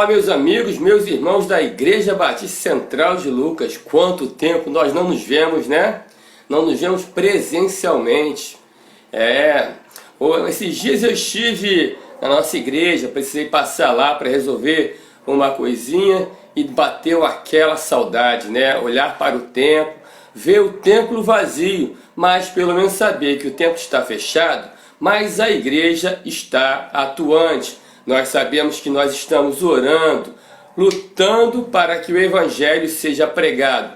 Olá, meus amigos, meus irmãos da Igreja Batista Central de Lucas. Quanto tempo nós não nos vemos, né? Não nos vemos presencialmente. Esses dias eu estive na nossa igreja, precisei passar lá para resolver uma coisinha e bateu aquela saudade, né? Olhar para o templo, ver o templo vazio, mas pelo menos saber que o templo está fechado, mas a igreja está atuante. Nós sabemos que nós estamos orando, lutando para que o Evangelho seja pregado,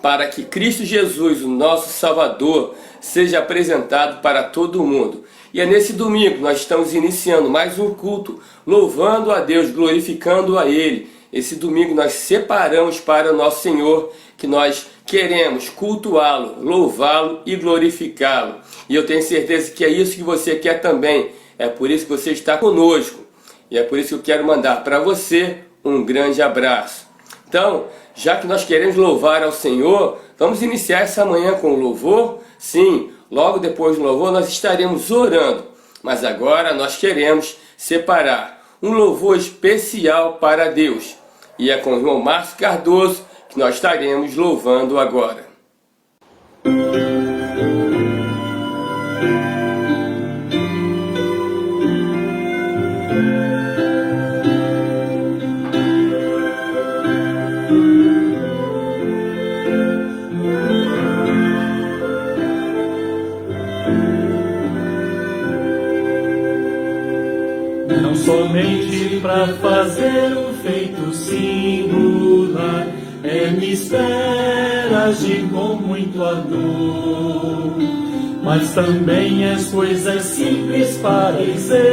para que Cristo Jesus, o nosso Salvador, seja apresentado para todo mundo. E é nesse domingo nós estamos iniciando mais um culto, louvando a Deus, glorificando a Ele. Esse domingo nós separamos para o nosso Senhor, que nós queremos cultuá-lo, louvá-lo e glorificá-lo. E eu tenho certeza que é isso que você quer também. É por isso que você está conosco. E é por isso que eu quero mandar para você um grande abraço. Então, já que nós queremos louvar ao Senhor, vamos iniciar essa manhã com louvor? Sim, logo depois do louvor nós estaremos orando. Mas agora nós queremos separar um louvor especial para Deus. E é com o irmão Márcio Cardoso que nós estaremos louvando agora. Não somente para fazer um feito singular, me espera agir com muito ardor, mas também as coisas simples para executar,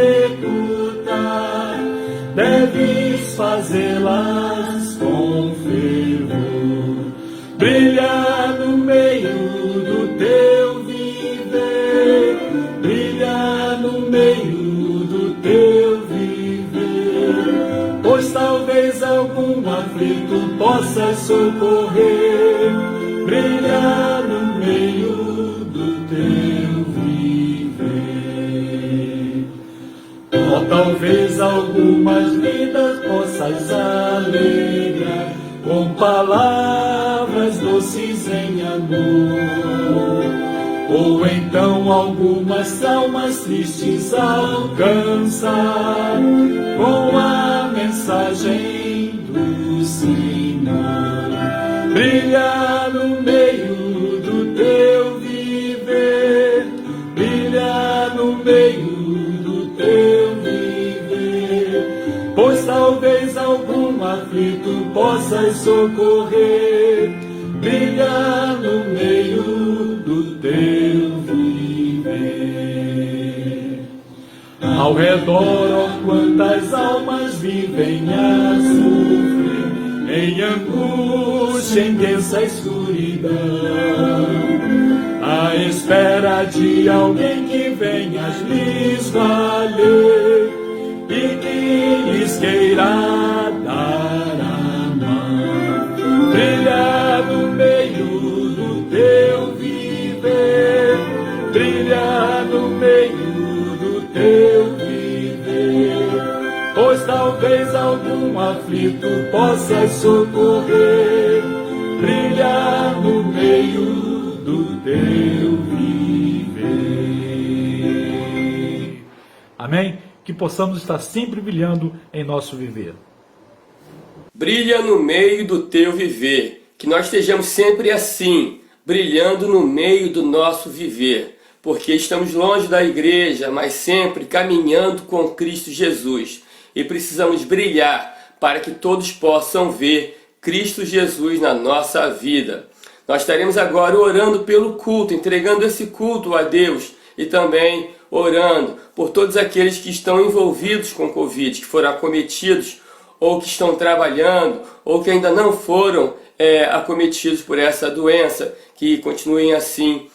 deves fazê-las com fervor, brilhar no meio do teu viver, brilhar no meio do teu viver, pois talvez algum aflito possa socorrer, brilhar no meio do teu viver. Ou talvez algumas vidas possas alegrar, com palavras doces em amor, ou então algumas almas tristes alcançar, com a mensagem do Senhor, brilhar no meio do teu viver, brilhar no meio do teu viver, pois talvez algum aflito possas socorrer, brilhar no meio do teu viver. Ao redor, ó, quantas almas vivem a sofrer, em angústia, em densa escuridão, à espera de alguém que venha lhes valer e que lhes queira dar a mão, brilhar no meio do teu viver, brilhar no meio do teu viver, pois talvez algum aflito possa socorrer, brilhar no meio do teu viver. Amém? Que possamos estar sempre brilhando em nosso viver. Brilha no meio do teu viver. Que nós estejamos sempre assim, brilhando no meio do nosso viver. Porque estamos longe da igreja, mas sempre caminhando com Cristo Jesus. E precisamos brilhar para que todos possam ver Cristo Jesus na nossa vida. Nós estaremos agora orando pelo culto, entregando esse culto a Deus e também orando por todos aqueles que estão envolvidos com Covid, que foram acometidos ou que estão trabalhando ou que ainda não foram acometidos por essa doença, que continuem assim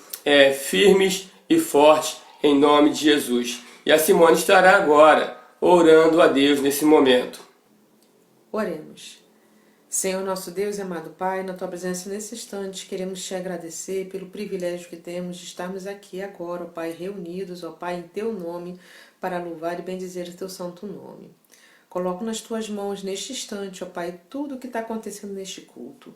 firmes e fortes em nome de Jesus. E a Simone estará agora orando a Deus nesse momento. Oremos. Senhor nosso Deus e amado Pai, na Tua presença nesse instante, queremos Te agradecer pelo privilégio que temos de estarmos aqui agora, ó Pai, reunidos, ó Pai, em Teu nome, para louvar e bendizer o Teu santo nome. Coloco nas tuas mãos neste instante, ó Pai, tudo o que está acontecendo neste culto.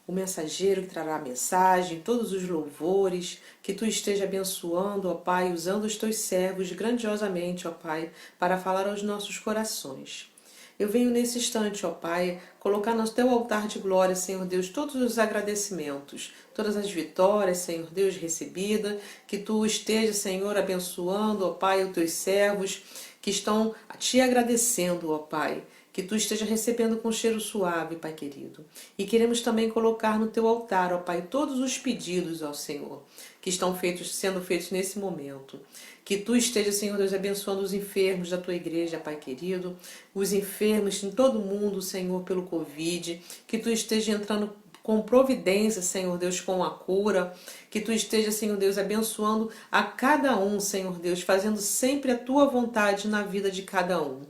O mensageiro que trará a mensagem, todos os louvores, que Tu esteja abençoando, ó Pai, usando os Teus servos grandiosamente, ó Pai, para falar aos nossos corações. Eu venho nesse instante, ó Pai, colocar no Teu altar de glória, Senhor Deus, todos os agradecimentos, todas as vitórias, Senhor Deus, recebida, que Tu esteja, Senhor, abençoando, ó Pai, os Teus servos que estão Te agradecendo, ó Pai, que Tu esteja recebendo com cheiro suave, Pai querido. E queremos também colocar no Teu altar, ó Pai, todos os pedidos ao Senhor, que estão sendo feitos nesse momento. Que Tu esteja, Senhor Deus, abençoando os enfermos da Tua igreja, Pai querido, os enfermos em todo o mundo, Senhor, pelo Covid, que Tu esteja entrando com providência, Senhor Deus, com a cura, que Tu esteja, Senhor Deus, abençoando a cada um, Senhor Deus, fazendo sempre a Tua vontade na vida de cada um.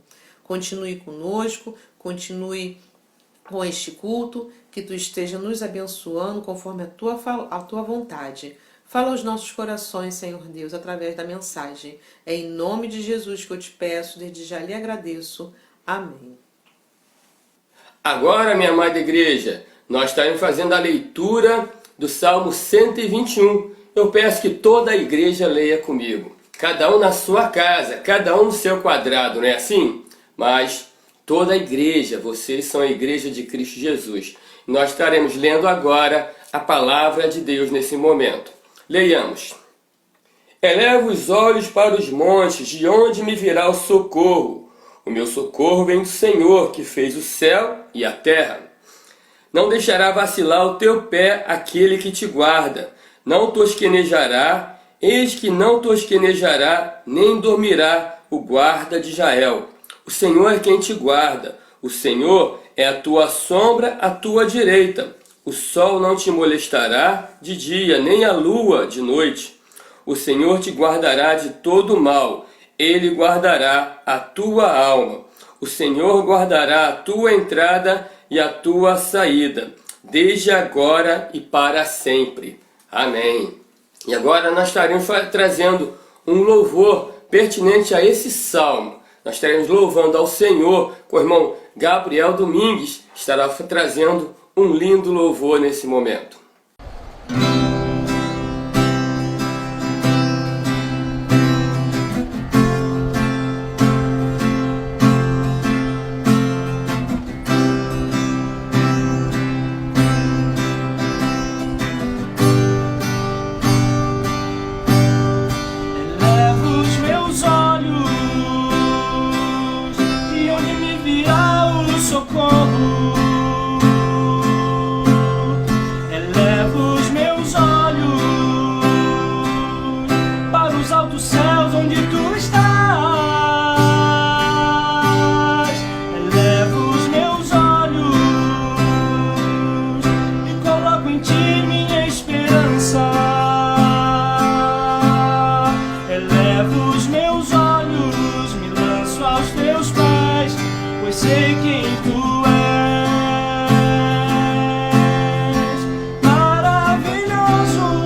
Continue conosco, continue com este culto, que Tu esteja nos abençoando conforme a Tua vontade. Fala aos nossos corações, Senhor Deus, através da mensagem. É em nome de Jesus que eu te peço, desde já lhe agradeço. Amém. Agora, minha amada igreja, nós estaremos fazendo a leitura do Salmo 121. Eu peço que toda a igreja leia comigo. Cada um na sua casa, cada um no seu quadrado, não é assim? Mas toda a igreja, vocês são a igreja de Cristo Jesus. Nós estaremos lendo agora a palavra de Deus nesse momento. Leiamos. Elevo os olhos para os montes, de onde me virá o socorro? O meu socorro vem do Senhor, que fez o céu e a terra. Não deixará vacilar o teu pé aquele que te guarda. Não tosquenejará, eis que não tosquenejará, nem dormirá o guarda de Israel. O Senhor é quem te guarda. O Senhor é a tua sombra à tua direita. O sol não te molestará de dia, nem a lua de noite. O Senhor te guardará de todo mal. Ele guardará a tua alma. O Senhor guardará a tua entrada e a tua saída, desde agora e para sempre. Amém. E agora nós estaremos trazendo um louvor pertinente a esse salmo. Nós estaremos louvando ao Senhor com o irmão Gabriel Domingues, que estará trazendo um lindo louvor nesse momento. Sei quem tu és, maravilhoso.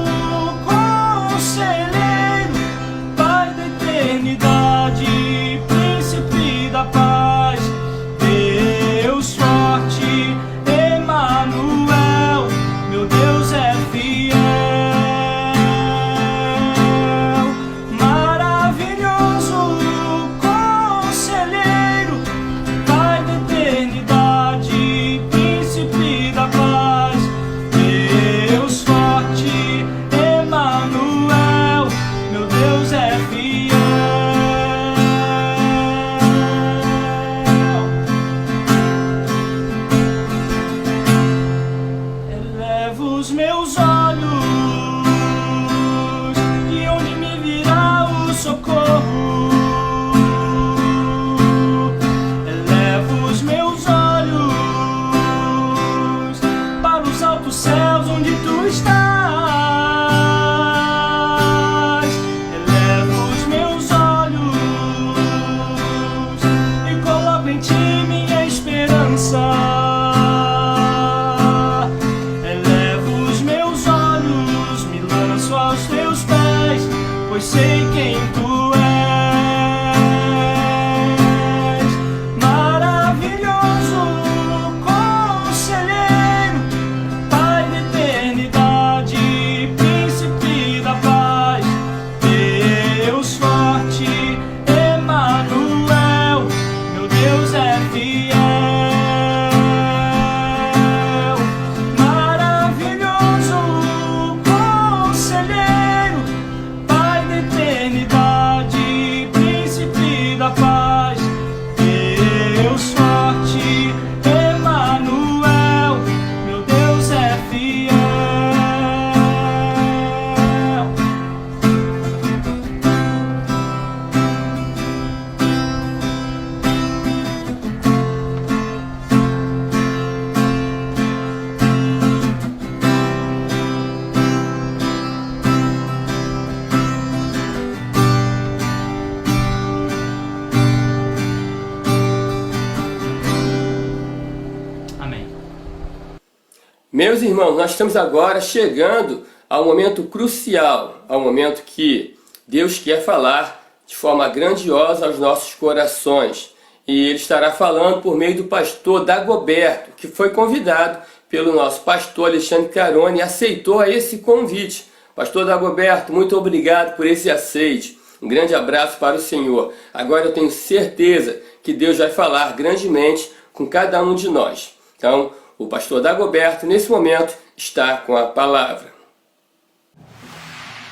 Meus irmãos, nós estamos agora chegando ao momento crucial, ao momento que Deus quer falar de forma grandiosa aos nossos corações. E Ele estará falando por meio do pastor Dagoberto, que foi convidado pelo nosso pastor Alexandre Carone e aceitou esse convite. Pastor Dagoberto, muito obrigado por esse aceite. Um grande abraço para o Senhor. Agora eu tenho certeza que Deus vai falar grandemente com cada um de nós. Então, o pastor Dagoberto, nesse momento, está com a palavra.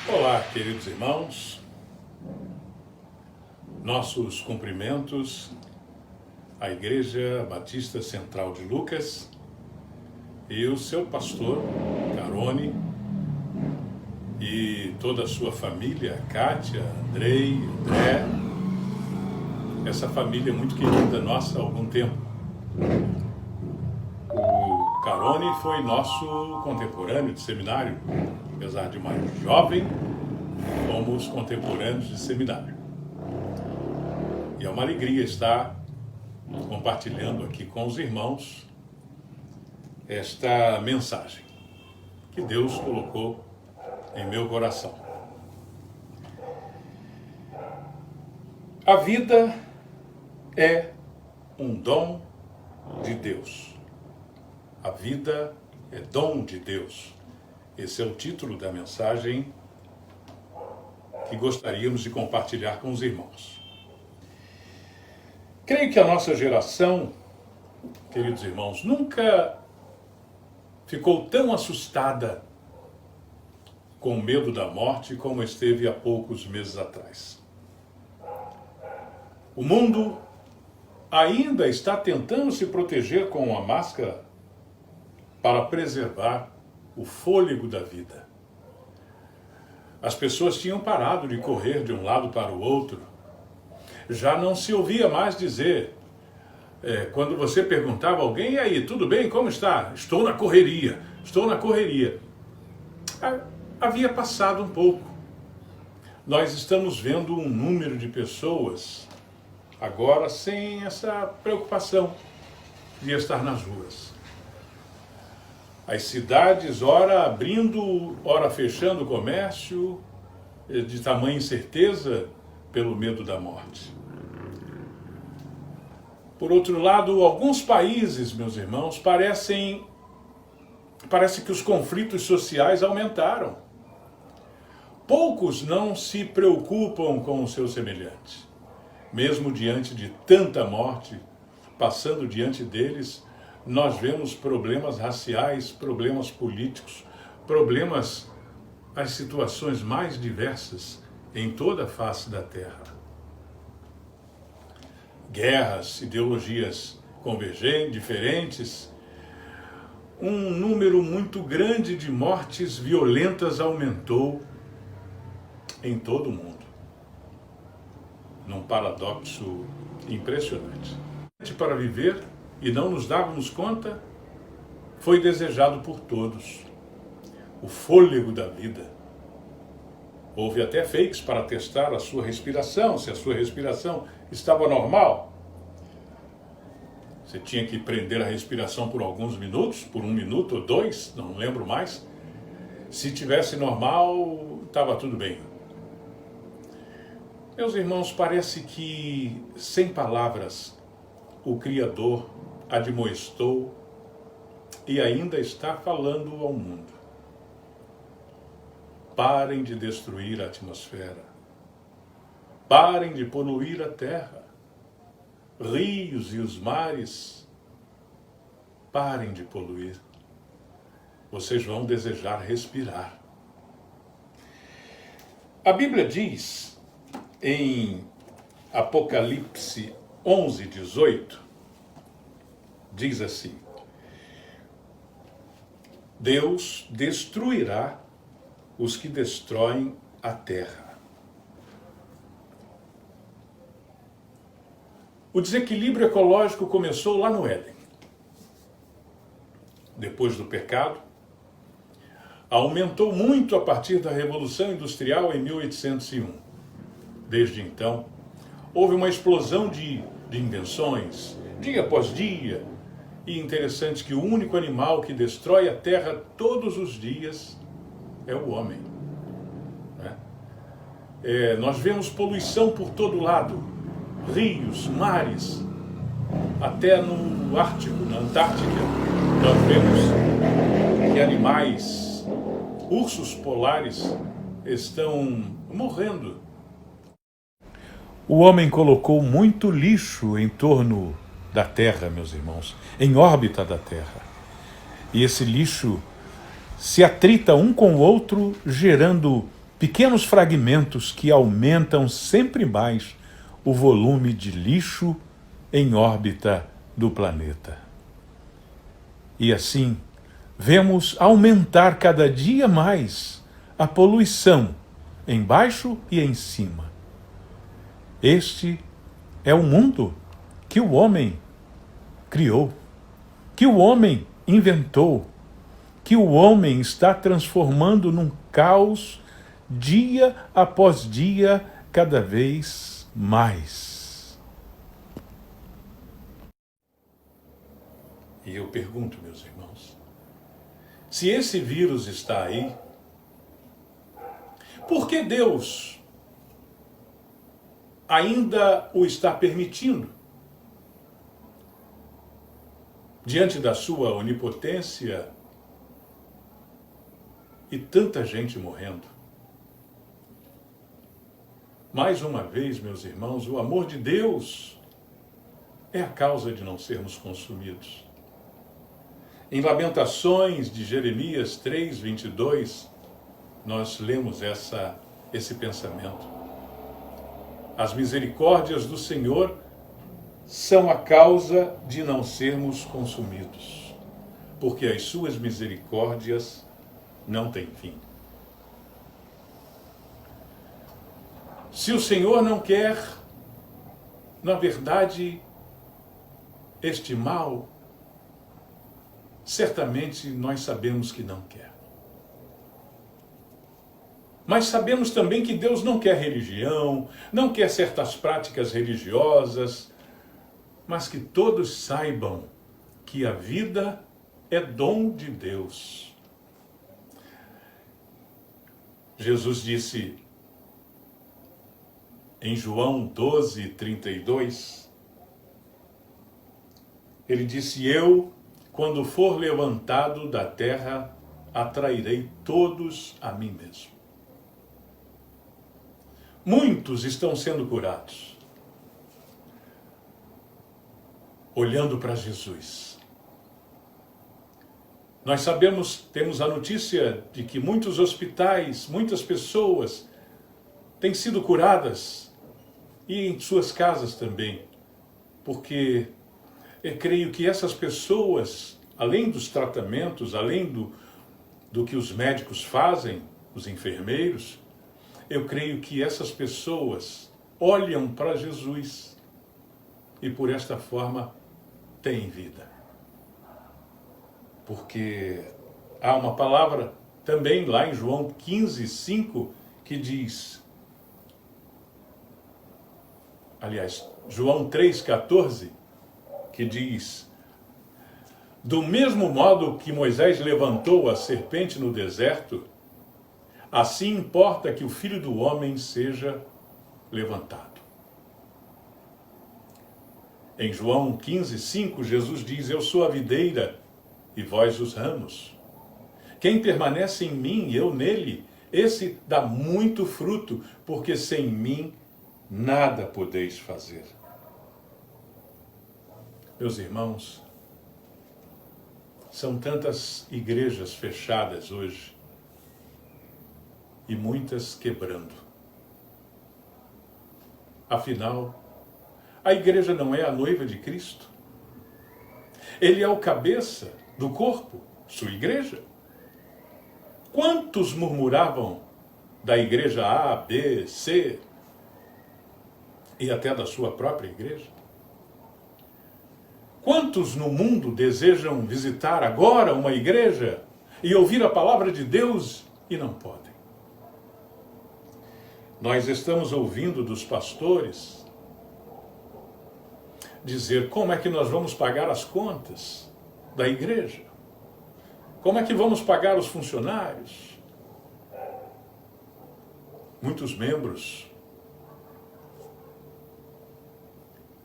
Olá, queridos irmãos. Nossos cumprimentos à Igreja Batista Central de Lucas e o seu pastor, Carone, e toda a sua família, Kátia, Andrei, André, essa família muito querida nossa há algum tempo. O Carone foi nosso contemporâneo de seminário, apesar de mais jovem, fomos contemporâneos de seminário. E é uma alegria estar compartilhando aqui com os irmãos esta mensagem que Deus colocou em meu coração. A vida é um dom de Deus. A vida é dom de Deus. Esse é o título da mensagem que gostaríamos de compartilhar com os irmãos. Creio que a nossa geração, queridos irmãos, nunca ficou tão assustada com medo da morte como esteve há poucos meses atrás. O mundo ainda está tentando se proteger com a máscara para preservar o fôlego da vida. As pessoas tinham parado de correr de um lado para o outro. Já não se ouvia mais dizer, quando você perguntava a alguém, e aí, tudo bem, como está? Estou na correria, estou na correria. Havia passado um pouco. Nós estamos vendo um número de pessoas agora sem essa preocupação de estar nas ruas. As cidades, ora abrindo, ora fechando o comércio, de tamanha incerteza pelo medo da morte. Por outro lado, alguns países, meus irmãos, parece que os conflitos sociais aumentaram. Poucos não se preocupam com o seu semelhante. Mesmo diante de tanta morte, passando diante deles, nós vemos problemas raciais, problemas políticos, problemas, as situações mais diversas em toda a face da terra. Guerras, ideologias convergentes, diferentes, um número muito grande de mortes violentas aumentou em todo o mundo. Num paradoxo impressionante. Para viver e não nos dávamos conta, foi desejado por todos. O fôlego da vida. Houve até fakes para testar a sua respiração, se a sua respiração estava normal. Você tinha que prender a respiração por alguns minutos, por 1 minuto ou 2, não lembro mais. Se tivesse normal, estava tudo bem. Meus irmãos, parece que, sem palavras, o Criador admoestou e ainda está falando ao mundo. Parem de destruir a atmosfera. Parem de poluir a terra. Rios e os mares. Parem de poluir. Vocês vão desejar respirar. A Bíblia diz em Apocalipse 11:18, diz assim: Deus destruirá os que destroem a terra. O desequilíbrio ecológico começou lá no Éden. Depois do pecado, aumentou muito a partir da Revolução Industrial em 1801. Desde então, houve uma explosão de invenções, dia após dia, E interessante que o único animal que destrói a terra todos os dias é o homem. Nós vemos poluição por todo lado, rios, mares, até no Ártico, na Antártica, nós vemos que animais, ursos polares, estão morrendo. O homem colocou muito lixo em torno da Terra, meus irmãos, em órbita da Terra. E esse lixo se atrita um com o outro, gerando pequenos fragmentos que aumentam sempre mais o volume de lixo em órbita do planeta. E assim, vemos aumentar cada dia mais a poluição embaixo e em cima. Este é o mundo que o homem criou, que o homem inventou, que o homem está transformando num caos dia após dia, cada vez mais. E eu pergunto, meus irmãos, se esse vírus está aí, por que Deus ainda o está permitindo? Diante da sua onipotência e tanta gente morrendo. Mais uma vez, meus irmãos, o amor de Deus é a causa de não sermos consumidos. Em Lamentações de Jeremias 3:22, nós lemos esse pensamento. As misericórdias do Senhor são a causa de não sermos consumidos, porque as suas misericórdias não têm fim. Se o Senhor não quer, na verdade, este mal, certamente nós sabemos que não quer. Mas sabemos também que Deus não quer religião, não quer certas práticas religiosas, mas que todos saibam que a vida é dom de Deus. Jesus disse em João 12:32, ele disse: eu, quando for levantado da terra, atrairei todos a mim mesmo. Muitos estão sendo curados, olhando para Jesus. Nós sabemos, temos a notícia de que muitos hospitais, muitas pessoas têm sido curadas, e em suas casas também, porque eu creio que essas pessoas, além dos tratamentos, além do que os médicos fazem, os enfermeiros, eu creio que essas pessoas olham para Jesus e por esta forma têm vida. Porque há uma palavra também lá em João 15:5 que diz, aliás, João 3:14, que diz: do mesmo modo que Moisés levantou a serpente no deserto, assim importa que o Filho do Homem seja levantado. Em João 15:5, Jesus diz: eu sou a videira e vós os ramos. Quem permanece em mim e eu nele, esse dá muito fruto, porque sem mim nada podeis fazer. Meus irmãos, são tantas igrejas fechadas hoje e muitas quebrando. Afinal, a igreja não é a noiva de Cristo? Ele é o cabeça do corpo, sua igreja. Quantos murmuravam da igreja A, B, C e até da sua própria igreja? Quantos no mundo desejam visitar agora uma igreja e ouvir a palavra de Deus e não podem? Nós estamos ouvindo dos pastores dizer como é que nós vamos pagar as contas. da igreja? Como é que vamos pagar os funcionários? Muitos membros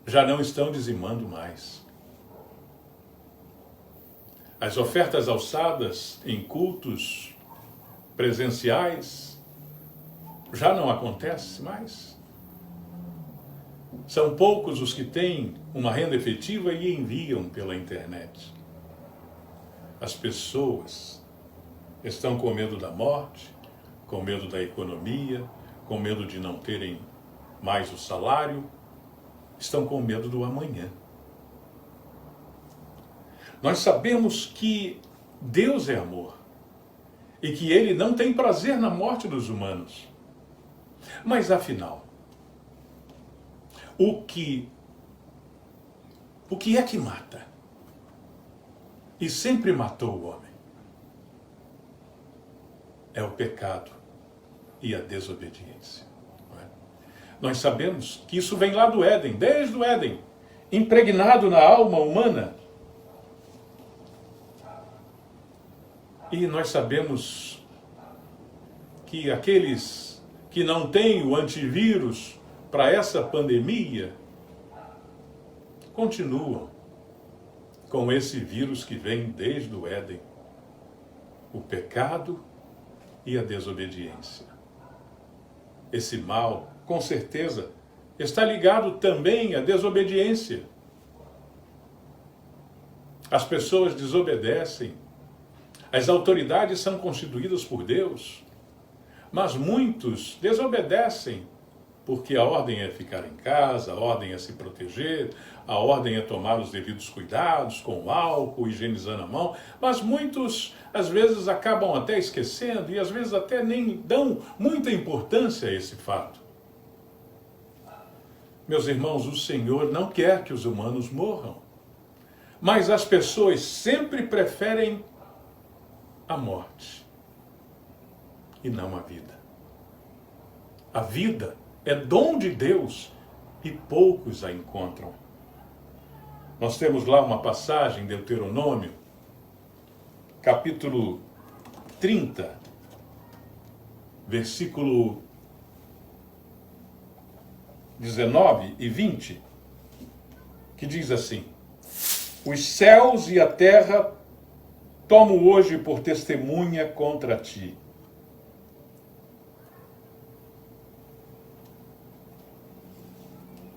já não estão dizimando mais. As ofertas alçadas em cultos presenciais já não acontecem mais. São poucos os que têm uma renda efetiva e enviam pela internet. As pessoas estão com medo da morte, com medo da economia, com medo de não terem mais o salário, estão com medo do amanhã. Nós sabemos que Deus é amor e que Ele não tem prazer na morte dos humanos. Mas afinal, o que é que mata? E sempre matou o homem. É o pecado e a desobediência. Não é? Nós sabemos que isso vem lá do Éden, desde o Éden, impregnado na alma humana. E nós sabemos que aqueles que não têm o antivírus para essa pandemia continuam com esse vírus que vem desde o Éden, o pecado e a desobediência. Esse mal, com certeza, está ligado também à desobediência. As pessoas desobedecem, as autoridades são constituídas por Deus, mas muitos desobedecem porque a ordem é ficar em casa, a ordem é se proteger, a ordem é tomar os devidos cuidados com álcool, higienizando a mão, mas muitos, às vezes, acabam até esquecendo e, às vezes, até nem dão muita importância a esse fato. Meus irmãos, o Senhor não quer que os humanos morram, mas as pessoas sempre preferem a morte e não a vida. A vida é dom de Deus e poucos a encontram. Nós temos lá uma passagem, Deuteronômio, capítulo 30, versículo 19 e 20, que diz assim: os céus e a terra tomo hoje por testemunha contra ti,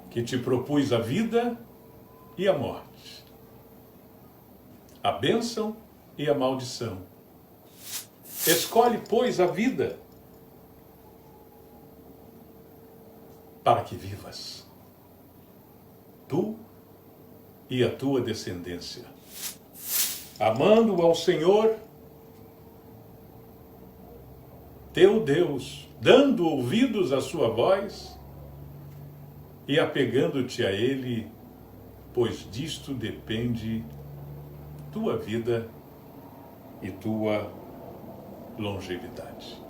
que te propus a vida e a morte, a bênção e a maldição. Escolhe, pois, a vida, para que vivas, tu e a tua descendência, amando ao Senhor, teu Deus, dando ouvidos à sua voz e apegando-te a Ele, pois disto depende tua vida e tua longevidade.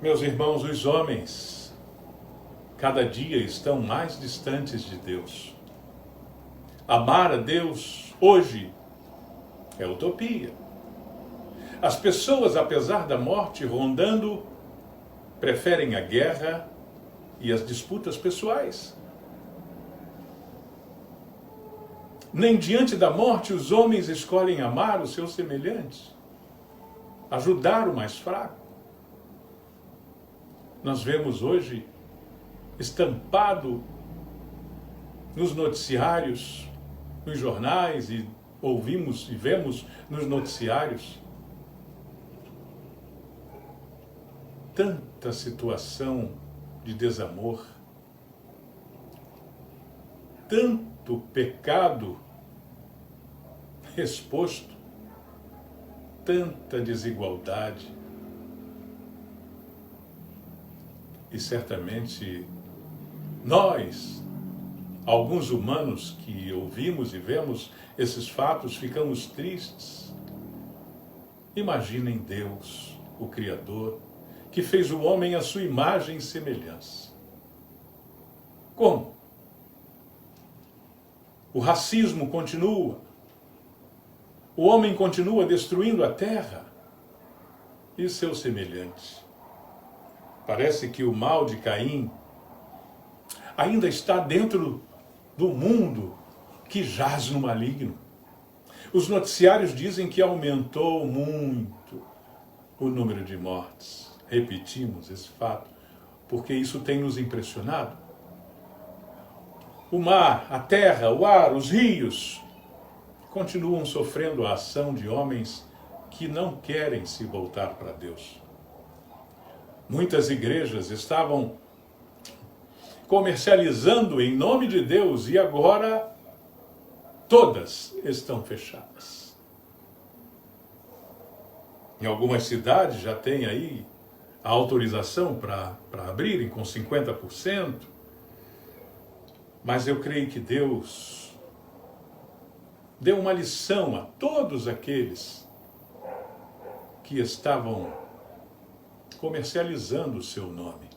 Meus irmãos, os homens cada dia estão mais distantes de Deus. Amar a Deus hoje é utopia. As pessoas, apesar da morte rondando, preferem a guerra e as disputas pessoais. Nem diante da morte os homens escolhem amar os seus semelhantes, ajudar o mais fraco. Nós vemos hoje estampado nos noticiários, nos jornais, e ouvimos e vemos nos noticiários tanta situação de desamor, tanto pecado exposto, tanta desigualdade. E certamente nós, alguns humanos que ouvimos e vemos esses fatos, ficamos tristes. Imaginem Deus, o Criador, que fez o homem à sua imagem e semelhança. Como? o racismo continua, o homem continua destruindo a terra e seus semelhantes. Parece que o mal de Caim ainda está dentro do mundo que jaz no maligno. Os noticiários dizem que aumentou muito o número de mortes. Repetimos esse fato, porque isso tem nos impressionado. O mar, a terra, o ar, os rios continuam sofrendo a ação de homens que não querem se voltar para Deus. Muitas igrejas estavam comercializando em nome de Deus e agora todas estão fechadas. Em algumas cidades já tem aí a autorização para abrirem com 50%, mas eu creio que Deus deu uma lição a todos aqueles que estavam comercializando o seu nome.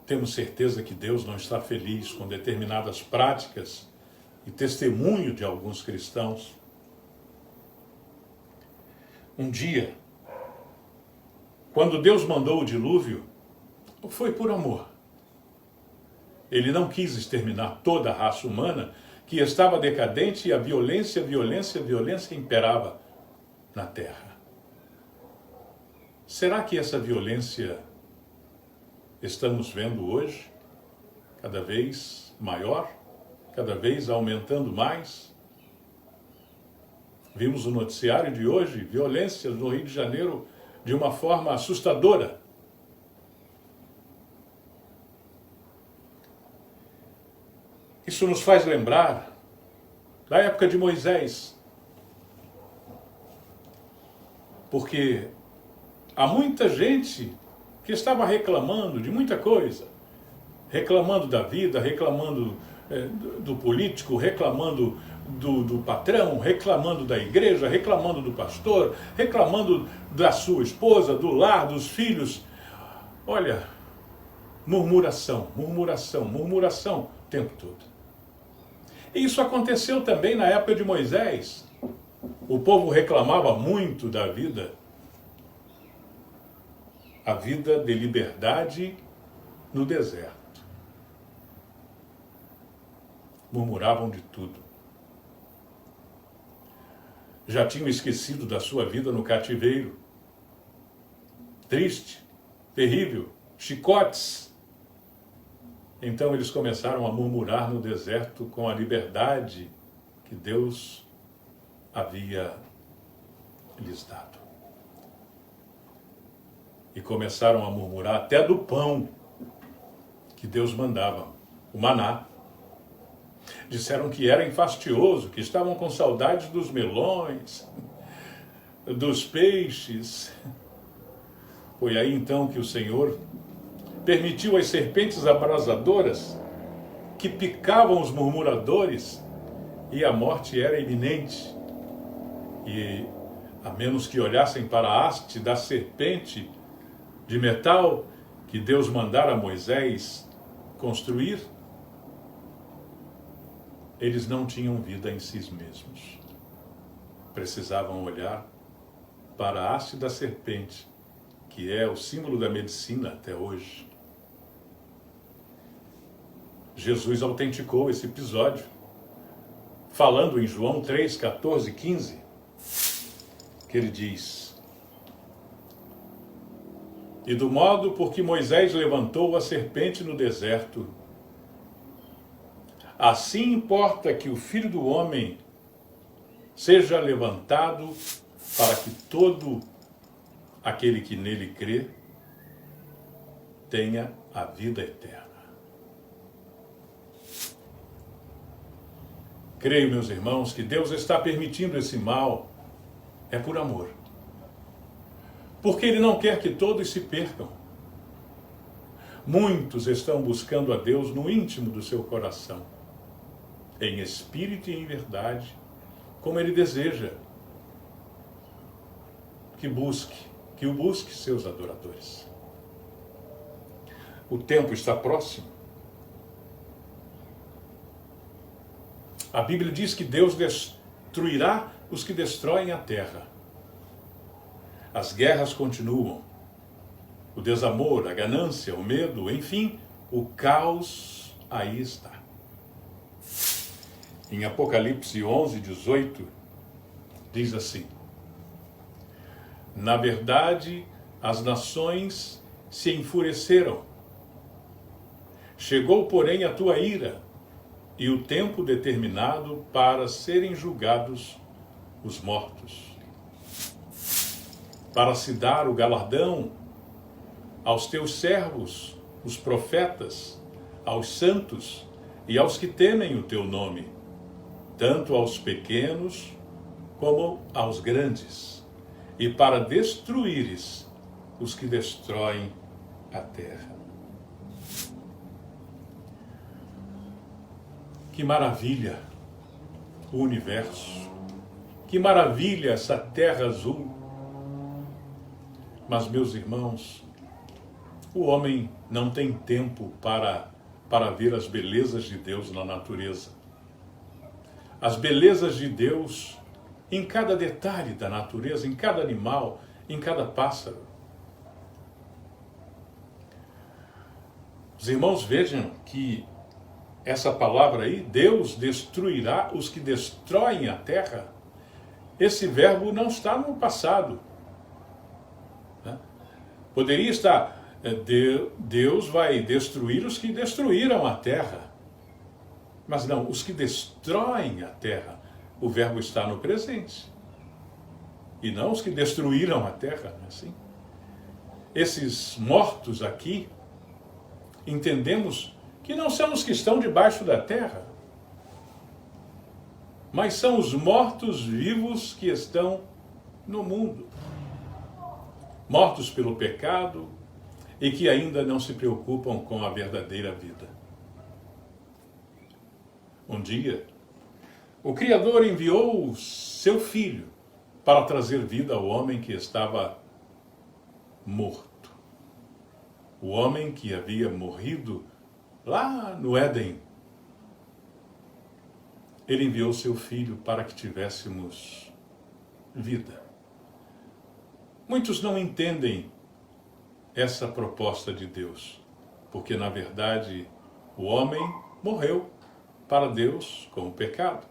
Temos certeza que Deus não está feliz com determinadas práticas e testemunho de alguns cristãos. Um dia, quando Deus mandou o dilúvio, foi por amor. Ele não quis exterminar toda a raça humana que estava decadente e a violência imperava na terra. Será que essa violência estamos vendo hoje cada vez maior, cada vez aumentando mais? Vimos o noticiário de hoje, violência no Rio de Janeiro de uma forma assustadora. Isso nos faz lembrar da época de Moisés, porque há muita gente que estava reclamando de muita coisa, reclamando da vida, reclamando do político, reclamando do patrão, reclamando da igreja, reclamando do pastor, reclamando da sua esposa, do lar, dos filhos. Olha, murmuração o tempo todo. E isso aconteceu também na época de Moisés. O povo reclamava muito da vida, a vida de liberdade no deserto. Murmuravam de tudo. Já tinham esquecido da sua vida no cativeiro. Triste, terrível, chicotes. Então eles começaram a murmurar no deserto com a liberdade que Deus havia lhes dado. E começaram a murmurar até do pão que Deus mandava, o maná. Disseram que era enfastioso, que estavam com saudades dos melões, dos peixes. Foi aí então que o Senhor permitiu as serpentes abrasadoras que picavam os murmuradores e a morte era iminente. E a menos que olhassem para a haste da serpente de metal que Deus mandara a Moisés construir, eles não tinham vida em si mesmos. Precisavam olhar para a haste da serpente, que é o símbolo da medicina até hoje. Jesus autenticou esse episódio, falando em João 3, 14, 15, que ele diz: e do modo por que Moisés levantou a serpente no deserto, assim importa que o Filho do Homem seja levantado, para que todo aquele que nele crê tenha a vida eterna. Creio, meus irmãos, que Deus está permitindo esse mal, é por amor. Porque Ele não quer que todos se percam. Muitos estão buscando a Deus no íntimo do seu coração, em espírito e em verdade, como Ele deseja que o busque seus adoradores. O tempo está próximo A Bíblia diz que Deus destruirá os que destroem a terra. As guerras continuam. O desamor, a ganância, o medo, enfim, o caos aí está. Em Apocalipse 11:18, diz assim: na verdade, as nações se enfureceram. Chegou, porém, a tua ira e o tempo determinado para serem julgados os mortos, para se dar o galardão aos teus servos, os profetas, aos santos e aos que temem o teu nome, tanto aos pequenos como aos grandes, e para destruíres os que destroem a terra. Que maravilha o universo, que maravilha essa terra azul. Mas, meus irmãos, o homem não tem tempo para ver as belezas de Deus na natureza. As belezas de Deus em cada detalhe da natureza, em cada animal, em cada pássaro. Os irmãos vejam que essa palavra aí, Deus destruirá os que destroem a terra. Esse verbo não está no passado. Poderia estar, Deus vai destruir os que destruíram a terra. Mas não, os que destroem a terra. O verbo está no presente. E não os que destruíram a terra, não é assim? Esses mortos aqui, entendemos que não são os que estão debaixo da terra, mas são os mortos-vivos que estão no mundo. Mortos pelo pecado e que ainda não se preocupam com a verdadeira vida. Um dia, o Criador enviou o seu Filho para trazer vida ao homem que estava morto. O homem que havia morrido lá no Éden. Ele enviou o seu Filho para que tivéssemos vida. Muitos não entendem essa proposta de Deus, porque na verdade o homem morreu para Deus com o pecado.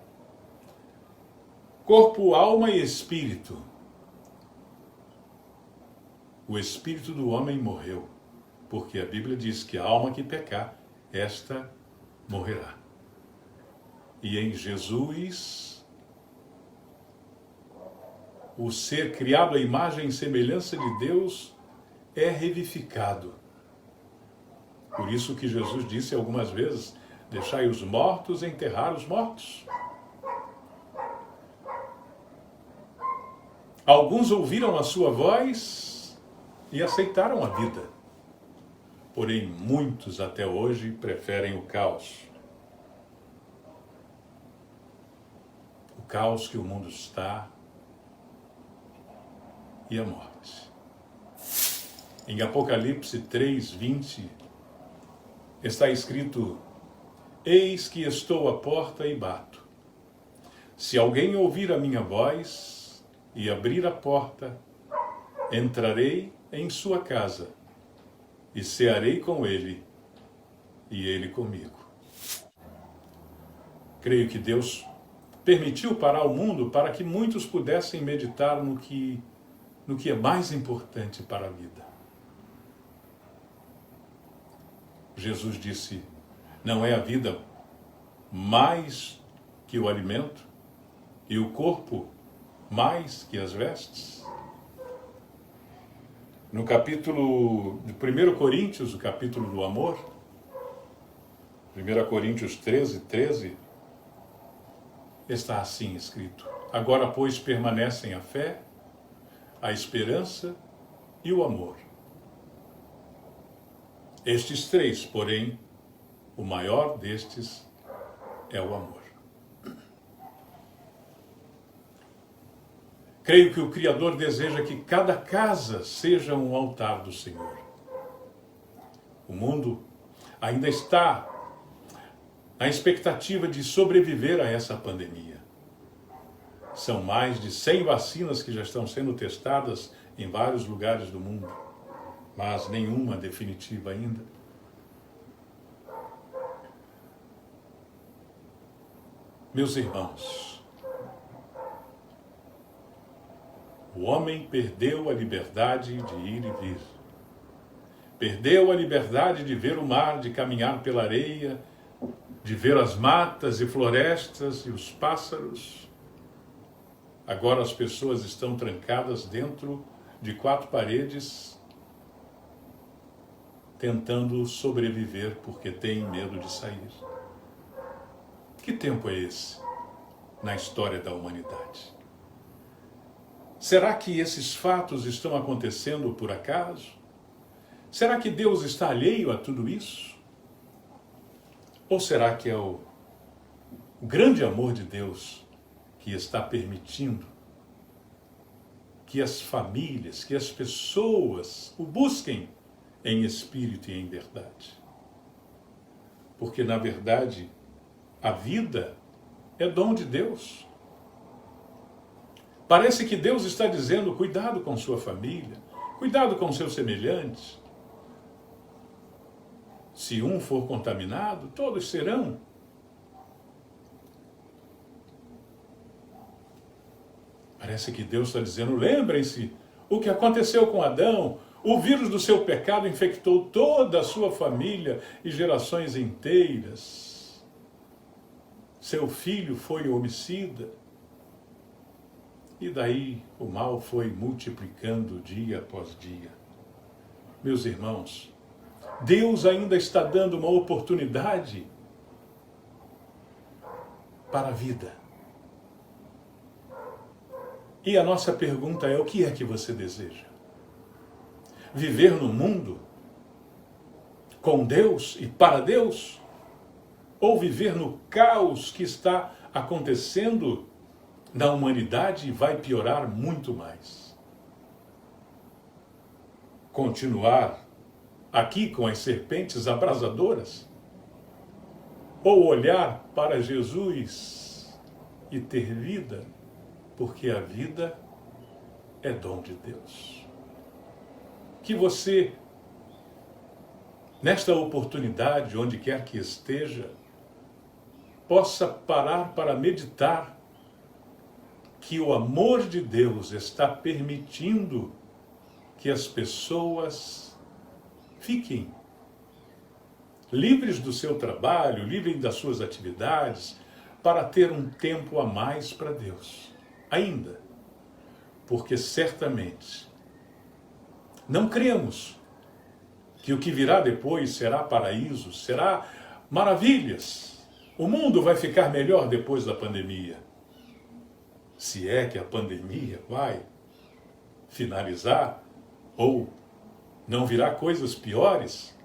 Corpo, alma e espírito. O espírito do homem morreu, porque a Bíblia diz que a alma que pecar, esta morrerá. E em Jesus, o ser criado à imagem e semelhança de Deus é revivificado. Por isso que Jesus disse algumas vezes: deixai os mortos enterrar os mortos. Alguns ouviram a sua voz e aceitaram a vida. Porém, muitos até hoje preferem o caos. O caos que o mundo está e a morte. Em Apocalipse 3:20 está escrito: eis que estou à porta e bato. Se alguém ouvir a minha voz e abrir a porta, entrarei em sua casa e cearei com ele e ele comigo. Creio que Deus permitiu parar o mundo para que muitos pudessem meditar no que é mais importante para a vida. Jesus disse: não é a vida mais que o alimento e o corpo mais que as vestes? No capítulo de 1 Coríntios, o capítulo do amor, 1 Coríntios 13:13, está assim escrito: agora, pois, permanecem a fé, a esperança e o amor. Estes três, porém, o maior destes é o amor. Creio que o Criador deseja que cada casa seja um altar do Senhor. O mundo ainda está na expectativa de sobreviver a essa pandemia. São mais de 100 vacinas que já estão sendo testadas em vários lugares do mundo, mas nenhuma definitiva ainda. Meus irmãos, o homem perdeu a liberdade de ir e vir. Perdeu a liberdade de ver o mar, de caminhar pela areia, de ver as matas e florestas e os pássaros. Agora as pessoas estão trancadas dentro de 4 paredes, tentando sobreviver porque têm medo de sair. Que tempo é esse na história da humanidade? Será que esses fatos estão acontecendo por acaso? Será que Deus está alheio a tudo isso? Ou será que é o grande amor de Deus que está permitindo que as famílias, que as pessoas o busquem em espírito e em verdade? Porque, na verdade, a vida é dom de Deus. Parece que Deus está dizendo, cuidado com sua família, cuidado com seus semelhantes. Se um for contaminado, todos serão. Parece que Deus está dizendo, lembrem-se o que aconteceu com Adão. O vírus do seu pecado infectou toda a sua família e gerações inteiras. Seu filho foi homicida. E daí o mal foi multiplicando dia após dia. Meus irmãos, Deus ainda está dando uma oportunidade para a vida. E a nossa pergunta é, o que é que você deseja? Viver no mundo com Deus e para Deus? Ou viver no caos que está acontecendo na humanidade e vai piorar muito mais? Continuar aqui com as serpentes abrasadoras? Ou olhar para Jesus e ter vida? Porque a vida é dom de Deus. Que você, nesta oportunidade, onde quer que esteja, possa parar para meditar que o amor de Deus está permitindo que as pessoas fiquem livres do seu trabalho, livres das suas atividades, para ter um tempo a mais para Deus. Ainda, porque certamente não cremos que o que virá depois será paraíso, será maravilhas. O mundo vai ficar melhor depois da pandemia. Se é que a pandemia vai finalizar, ou não virá coisas piores,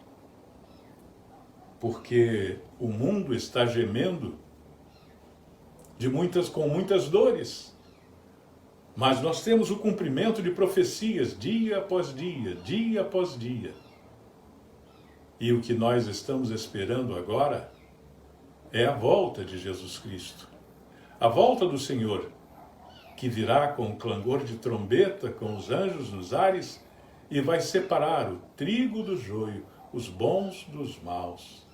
porque o mundo está gemendo com muitas dores. Mas nós temos o cumprimento de profecias dia após dia, dia após dia. E o que nós estamos esperando agora é a volta de Jesus Cristo. A volta do Senhor, que virá com o clangor de trombeta, com os anjos nos ares, e vai separar o trigo do joio, os bons dos maus.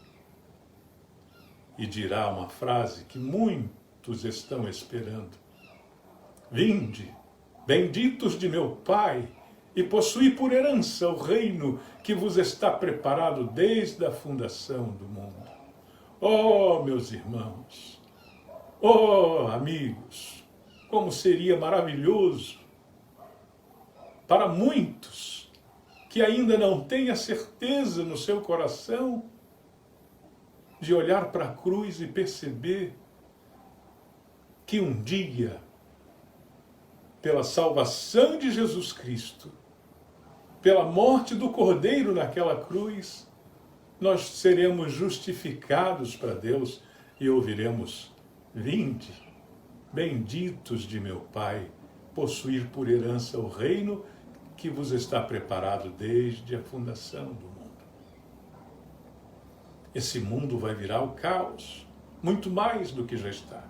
E dirá uma frase que muitos estão esperando. Vinde, benditos de meu Pai, e possuí por herança o reino que vos está preparado desde a fundação do mundo. Oh, meus irmãos, oh, amigos, como seria maravilhoso para muitos que ainda não têm a certeza no seu coração de olhar para a cruz e perceber que um dia, pela salvação de Jesus Cristo, pela morte do Cordeiro naquela cruz, nós seremos justificados para Deus e ouviremos: vinde, benditos de meu Pai, possuir por herança o reino que vos está preparado desde a fundação do mundo. Esse mundo vai virar o caos, muito mais do que já está.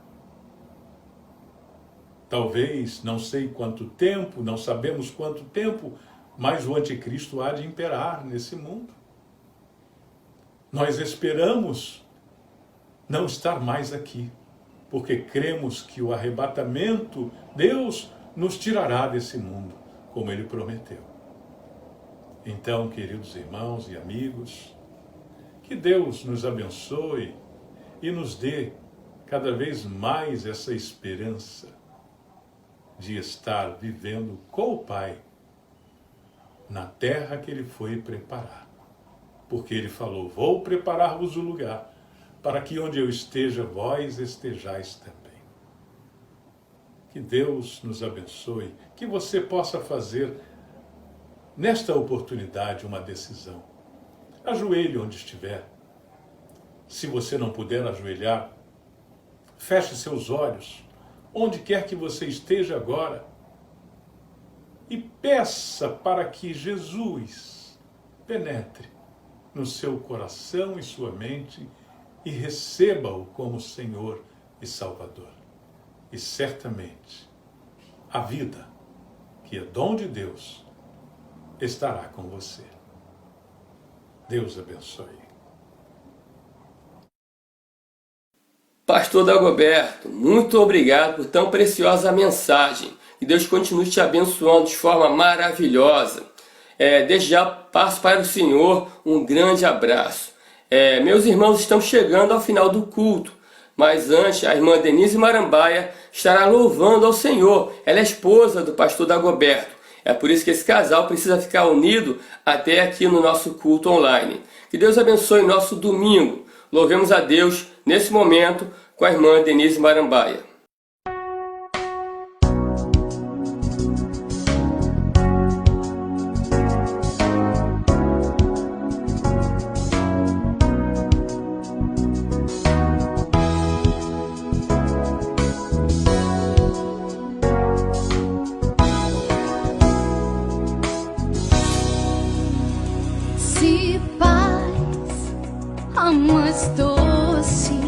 Talvez, não sei quanto tempo, não sabemos quanto tempo, mas o anticristo há de imperar nesse mundo. Nós esperamos não estar mais aqui, porque cremos que o arrebatamento, Deus nos tirará desse mundo, como Ele prometeu. Então, queridos irmãos e amigos, que Deus nos abençoe e nos dê cada vez mais essa esperança de estar vivendo com o Pai na terra que Ele foi preparar. Porque Ele falou, vou preparar-vos o lugar, para que onde eu esteja, vós estejais também. Que Deus nos abençoe, que você possa fazer nesta oportunidade uma decisão. Ajoelhe onde estiver. Se você não puder ajoelhar, feche seus olhos, onde quer que você esteja agora, e peça para que Jesus penetre no seu coração e sua mente e receba-o como Senhor e Salvador. E certamente a vida, que é dom de Deus, estará com você. Deus abençoe. Pastor Dagoberto, muito obrigado por tão preciosa mensagem. Que Deus continue te abençoando de forma maravilhosa. Desde já passo para o Senhor um grande abraço. Meus irmãos estão chegando ao final do culto, mas antes a irmã Denise Marambaia estará louvando ao Senhor. Ela é esposa do pastor Dagoberto. É por isso que esse casal precisa ficar unido até aqui no nosso culto online. Que Deus abençoe nosso domingo. Louvemos a Deus nesse momento com a irmã Denise Marambaia. Se paz, a mais doce